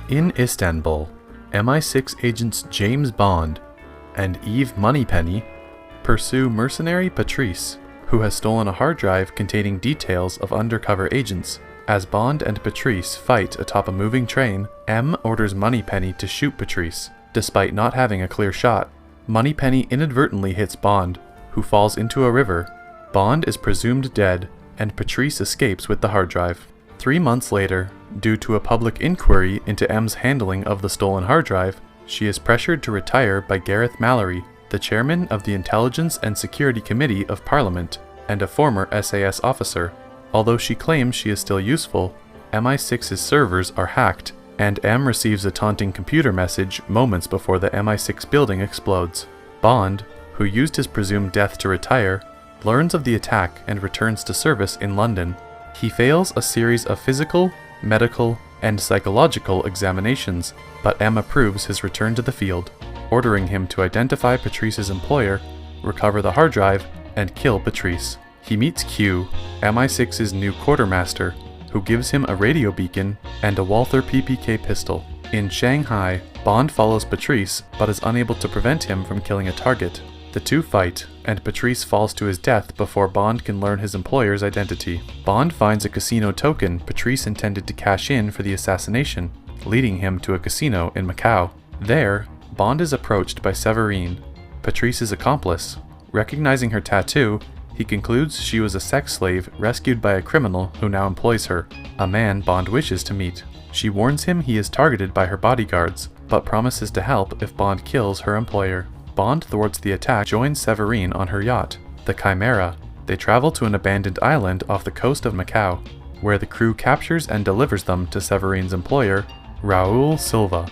In Istanbul, MI6 agents James Bond and Eve Moneypenny pursue mercenary Patrice, who has stolen a hard drive containing details of undercover agents. As Bond and Patrice fight atop a moving train, M orders Moneypenny to shoot Patrice, despite not having a clear shot. Moneypenny inadvertently hits Bond, who falls into a river. Bond is presumed dead, and Patrice escapes with the hard drive. 3 months later, due to a public inquiry into M's handling of the stolen hard drive, she is pressured to retire by Gareth Mallory, the chairman of the Intelligence and Security Committee of Parliament, and a former SAS officer. Although she claims she is still useful, MI6's servers are hacked, and M receives a taunting computer message moments before the MI6 building explodes. Bond, who used his presumed death to retire, learns of the attack and returns to service in London. He fails a series of physical, medical, and psychological examinations, but M approves his return to the field, ordering him to identify Patrice's employer, recover the hard drive, and kill Patrice. He meets Q, MI6's new quartermaster, who gives him a radio beacon and a Walther PPK pistol. In Shanghai, Bond follows Patrice but is unable to prevent him from killing a target. The two fight, and Patrice falls to his death before Bond can learn his employer's identity. Bond finds a casino token Patrice intended to cash in for the assassination, leading him to a casino in Macau. There, Bond is approached by Severine, Patrice's accomplice. Recognizing her tattoo, he concludes she was a sex slave rescued by a criminal who now employs her, a man Bond wishes to meet. She warns him he is targeted by her bodyguards, but promises to help if Bond kills her employer. Bond thwarts the attack, joins Severine on her yacht, the Chimera. They travel to an abandoned island off the coast of Macau, where the crew captures and delivers them to Severine's employer, Raul Silva.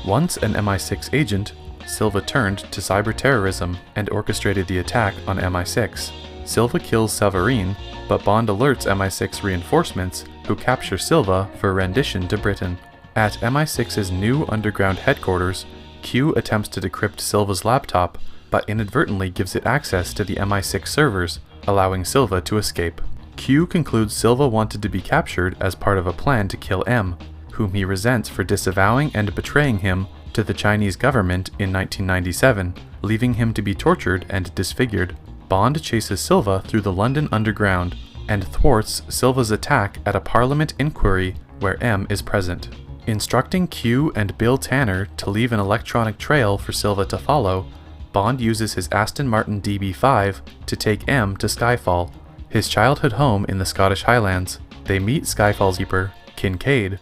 Once an MI6 agent, Silva turned to cyber-terrorism and orchestrated the attack on MI6. Silva kills Severine, but Bond alerts MI6 reinforcements, who capture Silva for rendition to Britain. At MI6's new underground headquarters, Q attempts to decrypt Silva's laptop, but inadvertently gives it access to the MI6 servers, allowing Silva to escape. Q concludes Silva wanted to be captured as part of a plan to kill M, whom he resents for disavowing and betraying him to the Chinese government in 1997, leaving him to be tortured and disfigured. Bond chases Silva through the London Underground, and thwarts Silva's attack at a Parliament inquiry where M is present. Instructing Q and Bill Tanner to leave an electronic trail for Silva to follow, Bond uses his Aston Martin DB5 to take M to Skyfall, his childhood home in the Scottish Highlands. They meet Skyfall's keeper, Kincaid,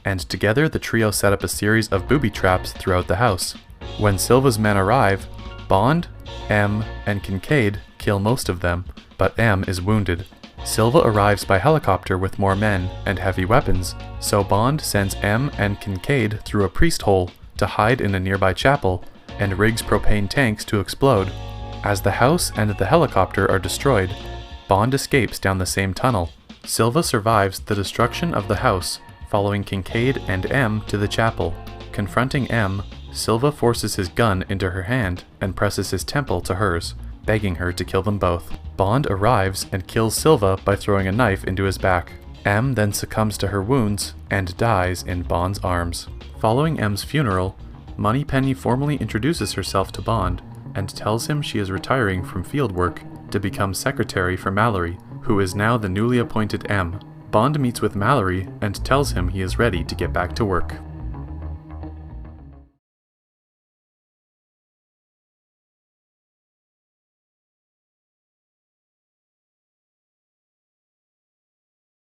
and together the trio set up a series of booby traps throughout the house. When Silva's men arrive, Bond, M, and Kincaid kill most of them, but M is wounded. Silva arrives by helicopter with more men and heavy weapons, so Bond sends M and Kincaid through a priest hole to hide in a nearby chapel and rigs propane tanks to explode. As the house and the helicopter are destroyed, Bond escapes down the same tunnel. Silva survives the destruction of the house, following Kincaid and M to the chapel. Confronting M, Silva forces his gun into her hand and presses his temple to hers, begging her to kill them both. Bond arrives and kills Silva by throwing a knife into his back. M then succumbs to her wounds and dies in Bond's arms. Following M's funeral, Moneypenny formally introduces herself to Bond and tells him she is retiring from field work to become secretary for Mallory, who is now the newly appointed M. Bond meets with Mallory and tells him he is ready to get back to work.